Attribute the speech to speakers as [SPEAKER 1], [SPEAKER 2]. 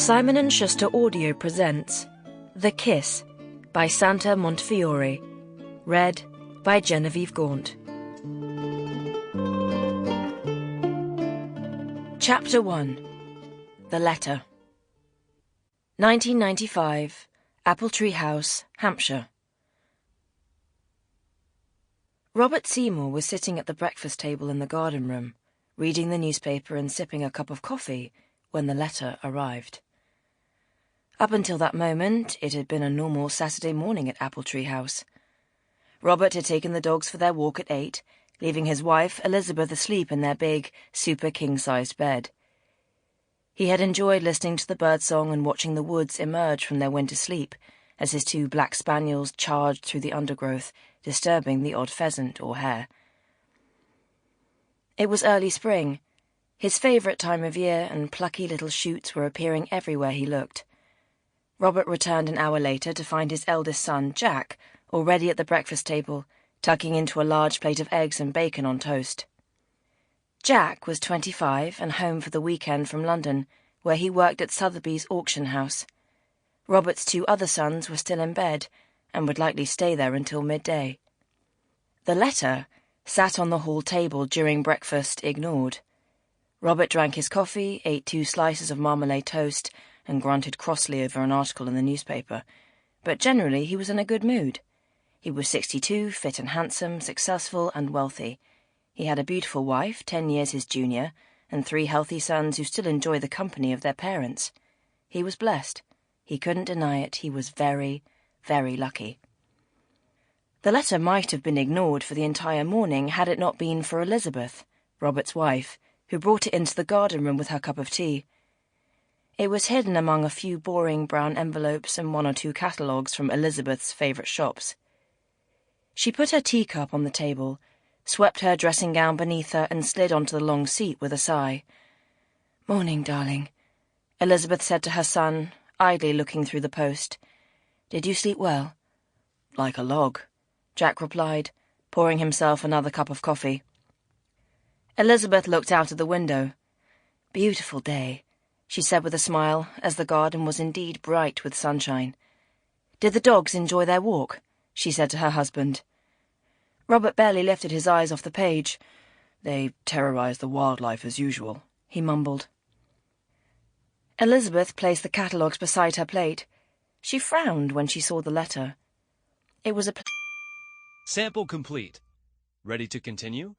[SPEAKER 1] Simon & Schuster Audio presents The Kiss by Santa Montefiore, read by Genevieve Gaunt. Chapter 1. The Letter. 1995, Apple Tree House, Hampshire. Robert Seymour was sitting at the breakfast table in the garden room, reading the newspaper and sipping a cup of coffee when the letter arrived. Up until that moment, it had been a normal Saturday morning at Apple Tree House. Robert had taken the dogs for their walk at 8, leaving his wife, Elizabeth, asleep in their big, super king-sized bed. He had enjoyed listening to the birdsong and watching the woods emerge from their winter sleep as his 2 black spaniels charged through the undergrowth, disturbing the odd pheasant or hare. It was early spring, his favourite time of year, and plucky little shoots were appearing everywhere he looked. Robert returned an hour later to find his eldest son, Jack, already at the breakfast table, tucking into a large plate of eggs and bacon on toast. Jack was 25 and home for the weekend from London, where he worked at Sotheby's auction house. Robert's 2 other sons were still in bed and would likely stay there until midday. The letter sat on the hall table during breakfast, ignored. Robert drank his coffee, ate 2 slices of marmalade toast, and grunted crossly over an article in the newspaper, but generally he was in a good mood. He was 62, fit and handsome, successful and wealthy. He had a beautiful wife, 10 years his junior, and 3 healthy sons who still enjoy the company of their parents. He was blessed. He couldn't deny it. He was very, very lucky. The letter might have been ignored for the entire morning had it not been for Elizabeth, Robert's wife, who brought it into the garden room with her cup of tea. It was hidden among a few boring brown envelopes and 1 or 2 catalogues from Elizabeth's favourite shops. She put her teacup on the table, swept her dressing gown beneath her, and slid onto the long seat with a sigh. "Morning, darling," Elizabeth said to her son, idly looking through the post. "Did you sleep well?" "Like a log," Jack replied, pouring himself another cup of coffee. Elizabeth looked out of the window. "Beautiful day," she said with a smile, as the garden was indeed bright with sunshine. "Did the dogs enjoy their walk?" she said to her husband. Robert barely lifted his eyes off the page. "They terrorized the wildlife as usual," he mumbled. Elizabeth placed the catalogues beside her plate. She frowned when she saw the letter. It was a...
[SPEAKER 2] Sample complete. Ready to continue?